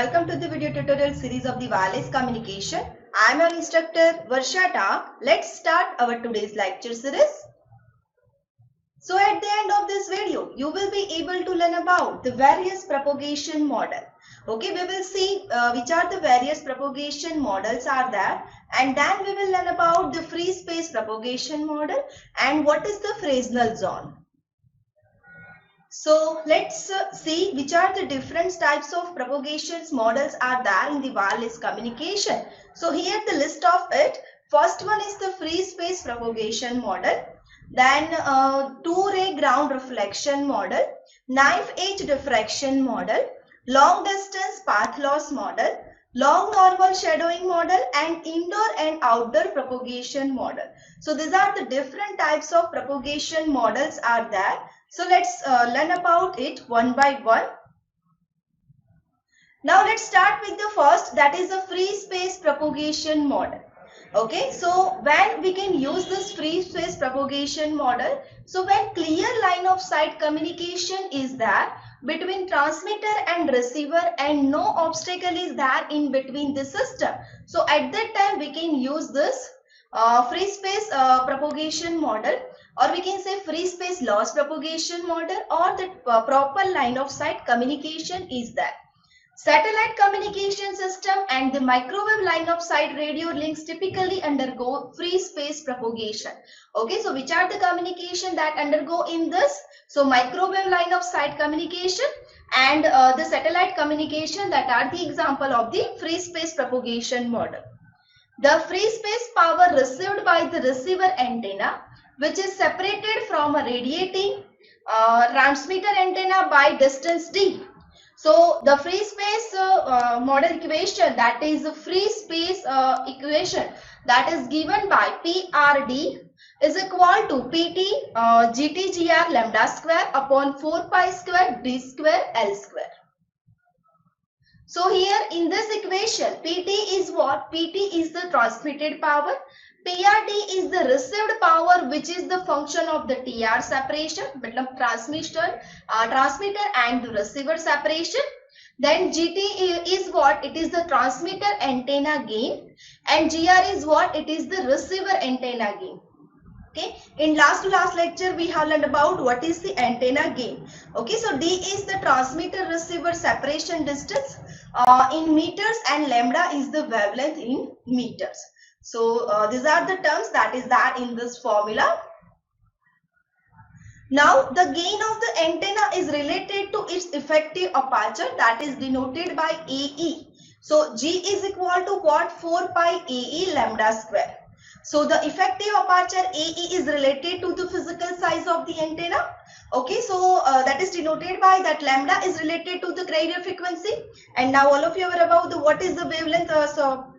Welcome to the video tutorial series of the wireless communication. I am your instructor Varsha Tak. Let's start our today's lecture series. So at the end of this video, you will be able to learn about the various propagation model. Okay, we will see which are the various propagation models are there, and then we will learn about the free space propagation model and what is the Fresnel zone. So let's see which are the different types of propagations models are there in the wireless communication. So here the list of it. First one is the free space propagation model. Then two-ray ground reflection model, knife-edge diffraction model, long distance path loss model, long normal shadowing model, and indoor and outdoor propagation model. So these are the different types of propagation models are there. So let's learn about it one by one. Now let's start with the first, that is the free space propagation model. Okay, so when we can use this free space propagation model, so when clear line of sight communication is there between transmitter and receiver and no obstacle is there in between the system, so at that time we can use this free space propagation model, or we can say free space loss propagation model, or the proper line of sight communication is there. Satellite communication system and the microwave line of sight radio links typically undergo free space propagation. Okay, so which are the communication that undergo in this? So microwave line of sight communication and the satellite communication, that are the example of the free space propagation model. The free space power received by the receiver antenna, which is separated from a radiating transmitter antenna by distance d. So the free space model equation, that is the free space equation, that is given by PRD is equal to PT GT/GR lambda square upon 4 pi square D square L square. So here in this equation, PT is what? PT is the transmitted power. PRD is the received power, which is the function of the TR separation, transmitter and the receiver separation. Then GT is what? It is the transmitter antenna gain, and GR is what? It is the receiver antenna gain. Okay, in last lecture we have learned about what is the antenna gain. Okay, so D is the transmitter receiver separation distance in meters, and lambda is the wavelength in meters. So these are the terms that is that in this formula. Now the gain of the antenna is related to its effective aperture, that is denoted by AE. So G is equal to what? 4 pi AE lambda square. So the effective aperture AE is related to the physical size of the antenna. Okay, so that is denoted by that lambda is related to the carrier frequency. And now all of you are about the what is the wavelength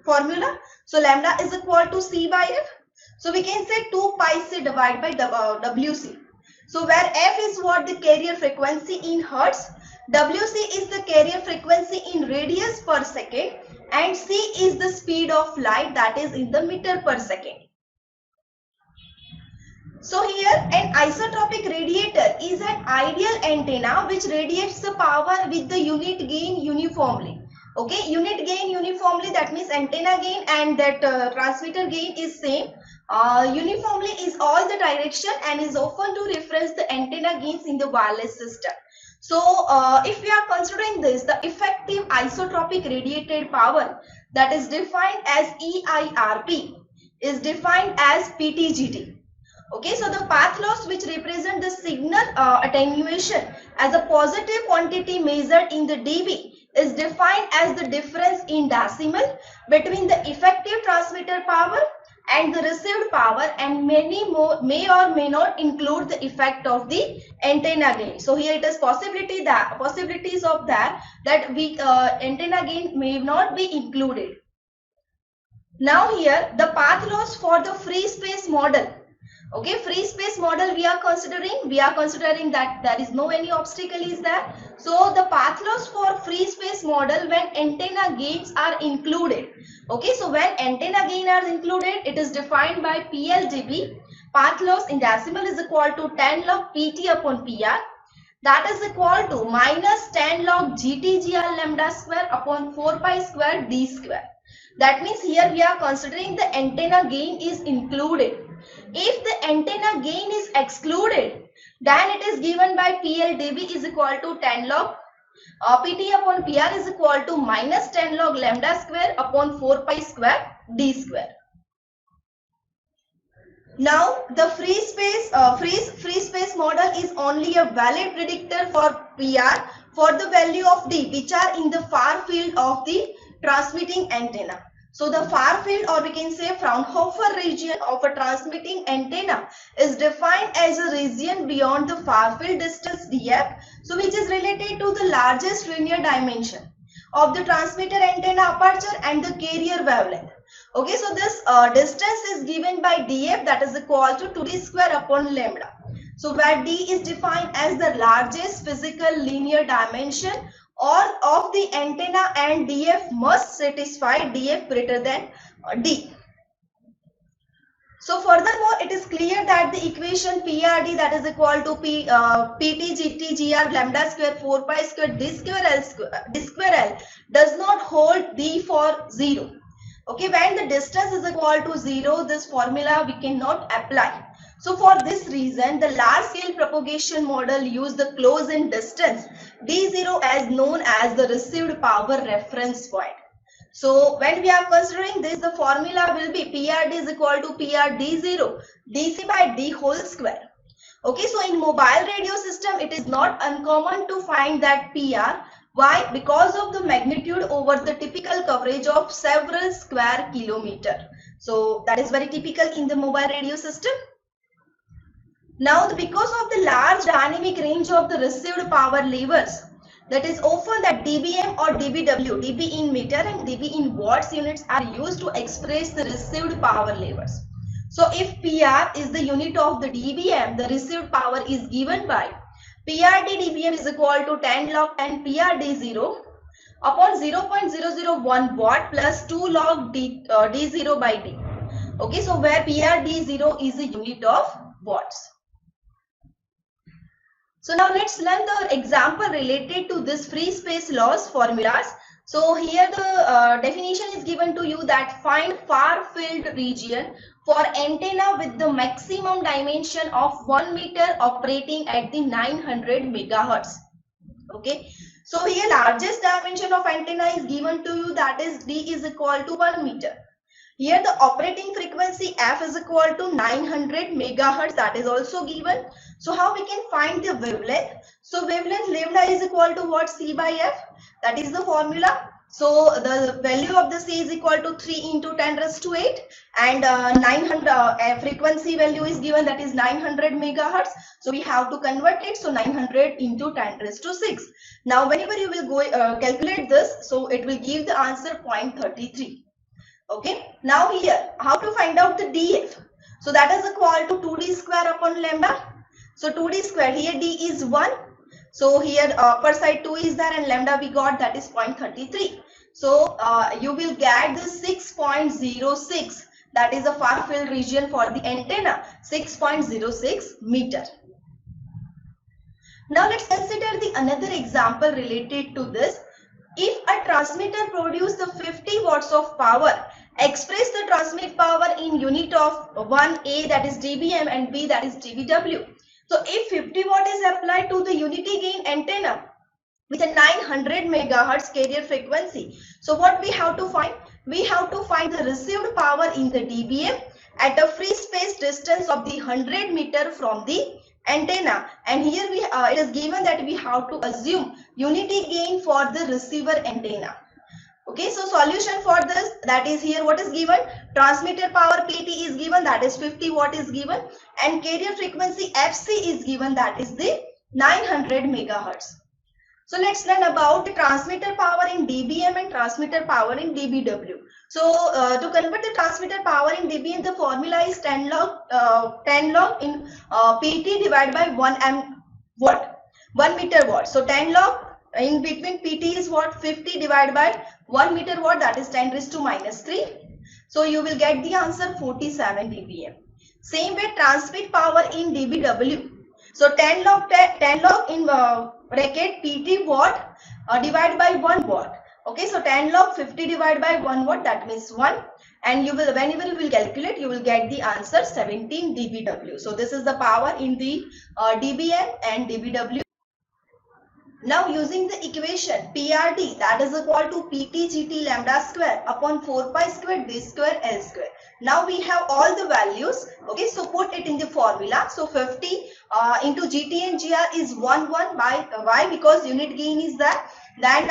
formula. So lambda is equal to C by F. So we can say 2 pi C divided by WC. So where F is what? The carrier frequency in hertz, WC is the carrier frequency in radius per second, and C is the speed of light, that is in the meter per second. So here an isotropic radiator is an ideal antenna which radiates the power with the unit gain uniformly. Okay, unit gain uniformly, that means antenna gain and that transmitter gain is same. Uniformly is all the direction and is often to reference the antenna gains in the wireless system. So if we are considering this, the effective isotropic radiated power, that is defined as EIRP, is defined as PTGT. Okay, so the path loss, which represent the signal attenuation as a positive quantity measured in the dB, is defined as the difference in decimal between the effective transmitter power and the received power, and many more may or may not include the effect of the antenna gain. So here it is possibilities of that we antenna gain may not be included. Now here the path loss for the free space model. Okay, free space model we are considering that there is no any obstacle is there. So the path loss for free space model when antenna gains are included. Okay, so when antenna gain are included, it is defined by PLDB. Path loss in decimal is equal to 10 log PT upon PR. that is equal to minus 10 log GTGR lambda square upon 4 pi square d square. That means here we are considering the antenna gain is included. If the antenna gain is excluded, then it is given by PLDB is equal to 10 log PT upon PR is equal to minus 10 log lambda square upon 4 pi square d square. Now the free space model is only a valid predictor for PR for the value of D which are in the far field of the transmitting antenna. So the far field, or we can say Fraunhofer region of a transmitting antenna, is defined as a region beyond the far field distance df, so which is related to the largest linear dimension of the transmitter antenna aperture and the carrier wavelength. Okay, so this distance is given by df, that is equal to 2d square upon lambda. So where d is defined as the largest physical linear dimension or of the antenna, and df must satisfy df greater than d. So furthermore, it is clear that the equation PRD, that is equal to PT GT GR lambda square 4 pi square d square L does not hold D for 0. Okay, when the distance is equal to 0, this formula we cannot apply. So for this reason, the large scale propagation model use the close-in distance D0 as known as the received power reference point. So when we are considering this, the formula will be PRD is equal to PRD0 DC by D whole square. Okay, so in mobile radio system, it is not uncommon to find that PR. Why? Because of the magnitude over the typical coverage of several square kilometer. So that is very typical in the mobile radio system. Now, because of the large dynamic range of the received power levers, that is often that dBm or dBW, dB in meter and dB in watts units are used to express the received power levers. So if PR is the unit of the dBm, the received power is given by PRD dBm is equal to 10 log 10 PRD0 upon 0.001 watt plus 2 log D0 by D. Okay, so where PRD0 is a unit of watts. So now let's learn the example related to this free space laws formulas. So here the definition is given to you that find far field region for antenna with the maximum dimension of 1 meter operating at the 900 megahertz. Okay, so here largest dimension of antenna is given to you, that is D is equal to 1 meter. Here the operating frequency f is equal to 900 megahertz, that is also given. So how we can find the wavelength? So wavelength lambda is equal to what? C by f, that is the formula. So the value of the C is equal to 3 into 10 raised to 8 and 900 frequency value is given, that is 900 megahertz. So we have to convert it. So 900 into 10 raised to 6. Now whenever you will go calculate this, so it will give the answer 0.33. Okay. Now here, how to find out the DF? So that is equal to 2D square upon lambda. So 2D square, here D is 1. So here per side 2 is there and lambda we got, that is 0.33. So you will get the 6.06. That is the far field region for the antenna, 6.06 meter. Now let's consider the another example related to this. If a transmitter produces the 50 watts of power, express the transmit power in unit of 1A, that is dBm, and B, that is dBW. So if 50 watt is applied to the unity gain antenna with a 900 megahertz carrier frequency, so what we have to find? We have to find the received power in the dBm at a free space distance of the 100 meter from the antenna, and here it is given that we have to assume unity gain for the receiver antenna. Okay, so solution for this, that is here what is given, transmitter power PT is given, that is 50 watt is given, and carrier frequency FC is given, that is the 900 megahertz. So let's learn about the transmitter power in dBm and transmitter power in dBW. So to convert the transmitter power in dBm, the formula is 10 log in PT divided by 1 meter watt. So 10 log in between PT is what? 50 divided by 1 meter watt, that is 10 raised to minus 3. So you will get the answer 47 dBm. Same way transmit power in dBW. So 10 log in bracket PT watt divided by 1 watt. Okay, so 10 log 50 divided by 1 watt, that means 1. And you will, whenever you will calculate, you will get the answer 17 dBW. So this is the power in the dBm and dBW. Now using the equation PRD, that is equal to PT GT lambda square upon 4 pi square D square L square. Now we have all the values. Okay, so put it in the formula. So 50 into GT and GR is 1 by why? Because unit gain is there. Then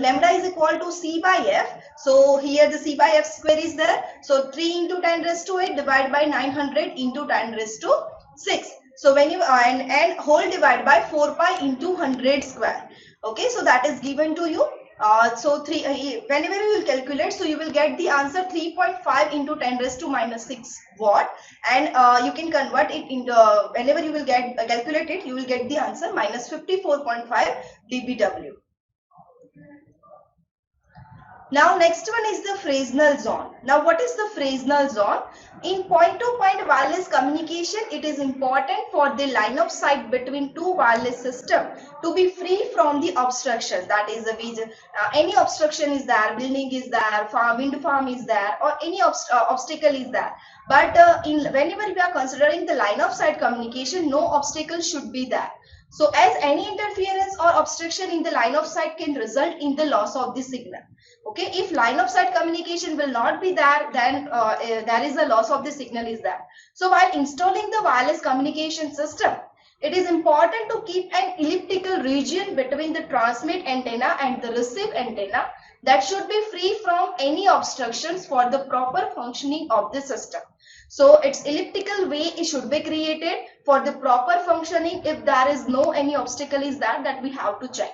lambda is equal to C by F. So here the C by F square is there. So 3 into 10 raised to 8 divided by 900 into 10 raised to 6. So when you and whole divided by 4 pi into 100 square. Okay, so that is given to you. So whenever you will calculate, so you will get the answer 3.5 into 10 raised to minus 6 watt, and you can convert it into whenever you will get calculate it, you will get the answer minus 54.5 dBW. Now next one is the Fresnel zone. Now what is the Fresnel zone? In point-to-point wireless communication, it is important for the line of sight between two wireless systems to be free from the obstructions. That is the any obstruction is there, building is there, wind farm is there, or any obstacle is there. But whenever we are considering the line of sight communication, no obstacle should be there. So as any interference or obstruction in the line of sight can result in the loss of the signal. Okay, if line of sight communication will not be there, then there is a loss of the signal is there. So while installing the wireless communication system, it is important to keep an elliptical region between the transmit antenna and the receive antenna that should be free from any obstructions for the proper functioning of the system. So its elliptical way it should be created for the proper functioning. If there is no any obstacle is there, that we have to check.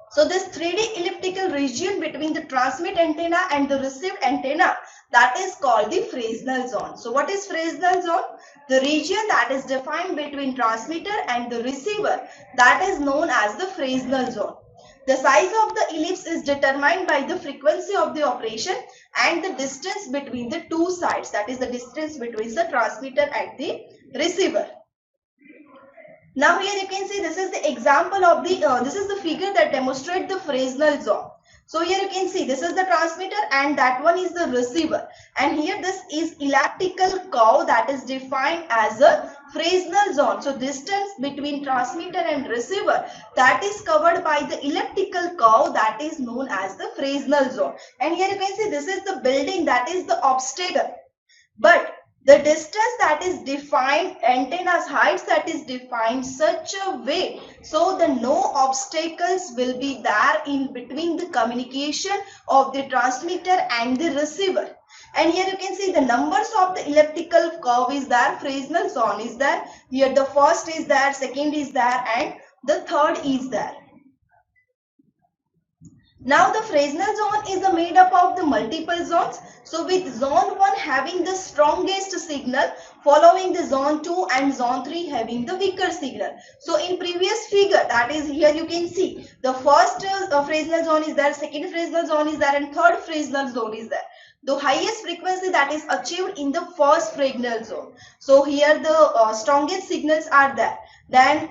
So this 3D elliptical region between the transmit antenna and the received antenna, that is called the Fresnel zone. So what is Fresnel zone? The region that is defined between transmitter and the receiver, that is known as the Fresnel zone. The size of the ellipse is determined by the frequency of the operation and the distance between the two sides, that is the distance between the transmitter and the receiver. Now here you can see this is the example of the this is the figure that demonstrates the Fresnel zone. So here you can see this is the transmitter and that one is the receiver, and here this is elliptical curve that is defined as a Fresnel zone. So distance between transmitter and receiver, that is covered by the elliptical curve that is known as the Fresnel zone. And here you can see this is the building, that is the obstacle, but the distance that is defined, antenna's heights that is defined such a way so the no obstacles will be there in between the communication of the transmitter and the receiver. And here you can see the numbers of the elliptical curve is there, Fresnel zone is there. Here the first is there, second is there, and the third is there. Now the Fresnel zone is made up of the multiple zones. So with zone 1 having the strongest signal, following the zone 2 and zone 3 having the weaker signal. So in previous figure, that is here you can see the first Fresnel zone is there, second Fresnel zone is there, and third Fresnel zone is there. The highest frequency that is achieved in the first Fresnel zone. So here the strongest signals are there. Then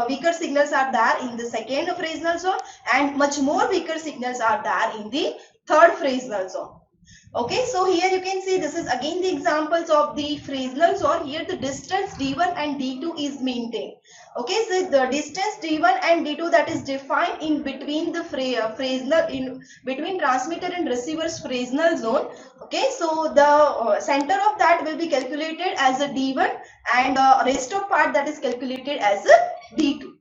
weaker signals are there in the second Fresnel zone, and much more weaker signals are there in the third Fresnel zone. Okay, so here you can see this is again the examples of the Fresnel zone. Here the distance D1 and D2 is maintained. Okay, so the distance D1 and D2 that is defined in between the Fresnel, in between transmitter and receiver's Fresnel zone. Okay, so the center of that will be calculated as a D1 and rest of part that is calculated as a D2.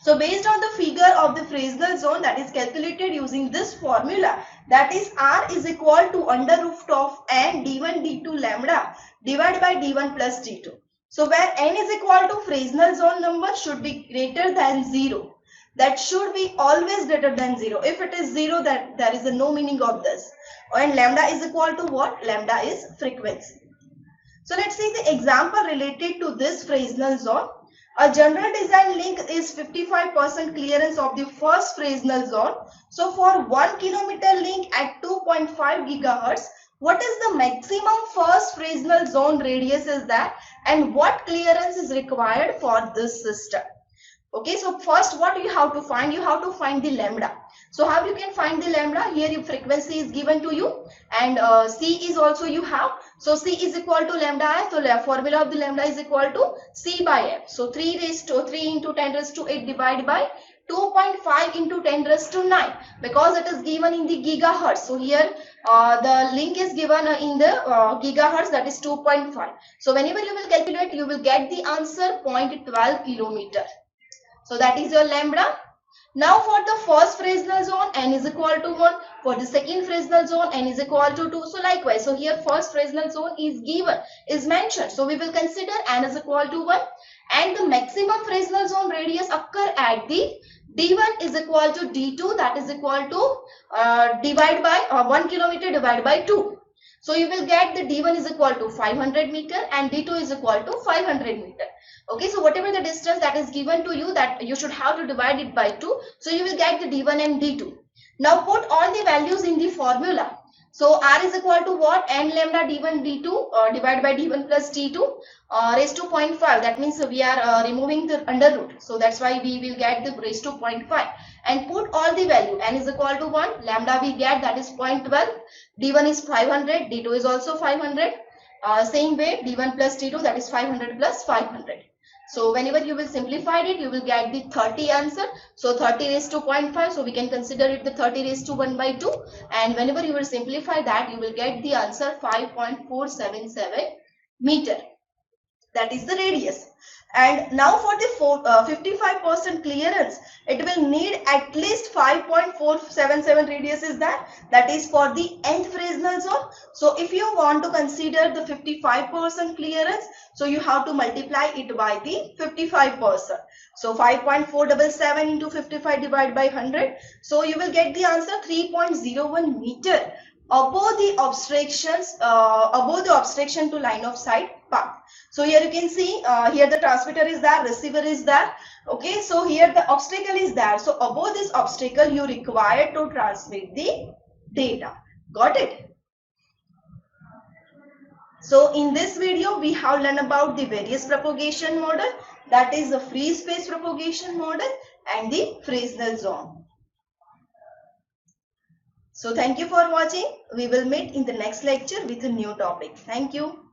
So based on the figure of the Fresnel zone that is calculated using this formula, that is R is equal to under root of n D1 D2 lambda divided by D1 plus D2. So where n is equal to Fresnel zone number should be greater than 0. That should be always greater than 0. If it is 0, that there is a no meaning of this. And lambda is equal to what? Lambda is frequency. So let's see the example related to this Fresnel zone. A general design link is 55% clearance of the first Fresnel zone. So for 1 kilometer link at 2.5 gigahertz, what is the maximum first Fresnel zone radius is that, and what clearance is required for this system. Okay, so first what you have to find? You have to find the lambda. So how you can find the lambda? Here your frequency is given to you, and C is also you have. So C is equal to lambda f. So the formula of the lambda is equal to C by f. So 3 into 10 raised to 8 divided by 2.5 into 10 raised to 9, because it is given in the gigahertz. So here the link is given in the gigahertz, that is 2.5. So whenever you will calculate, you will get the answer 0.12 kilometer. So that is your lambda. Now for the first Fresnel zone, n is equal to 1. For the second Fresnel zone, n is equal to 2. So likewise, so here first Fresnel zone is given, is mentioned. So we will consider n is equal to 1. And the maximum Fresnel zone radius occur at the D1 is equal to D2, that is equal to divide by 1 kilometer divided by 2. So you will get the D1 is equal to 500 meter and D2 is equal to 500 meter. Okay, so whatever the distance that is given to you, that you should have to divide it by 2. So you will get the D1 and D2. Now put all the values in the formula. So R is equal to what? N lambda D1 D2 divided by D1 plus D2 raised to 0.5. That means we are removing the under root. So that's why we will get the raised to 0.5. And put all the value. N is equal to 1. Lambda we get, that is 0.12. D1 is 500. D2 is also 500. Same way D1 plus D2, that is 500 plus 500. So whenever you will simplify it, you will get the 30 answer. So 30 raised to 0.5. So we can consider it the 30 raised to 1 by 2. And whenever you will simplify that, you will get the answer 5.477 meter. That is the radius. And now for the 55% clearance, it will need at least 5.477 radius is that is for the nth Fresnel zone. So if you want to consider the 55% clearance, so you have to multiply it by the 55%. So 5.477 into 55 divided by 100. So you will get the answer 3.01 meter above the obstruction to line of sight path. So here you can see here the transmitter is there, receiver is there. Okay, so here the obstacle is there. So above this obstacle you require to transmit the data. Got it? So in this video we have learned about the various propagation model, that is the free space propagation model and the Fresnel zone. So thank you for watching. We will meet in the next lecture with a new topic. Thank you.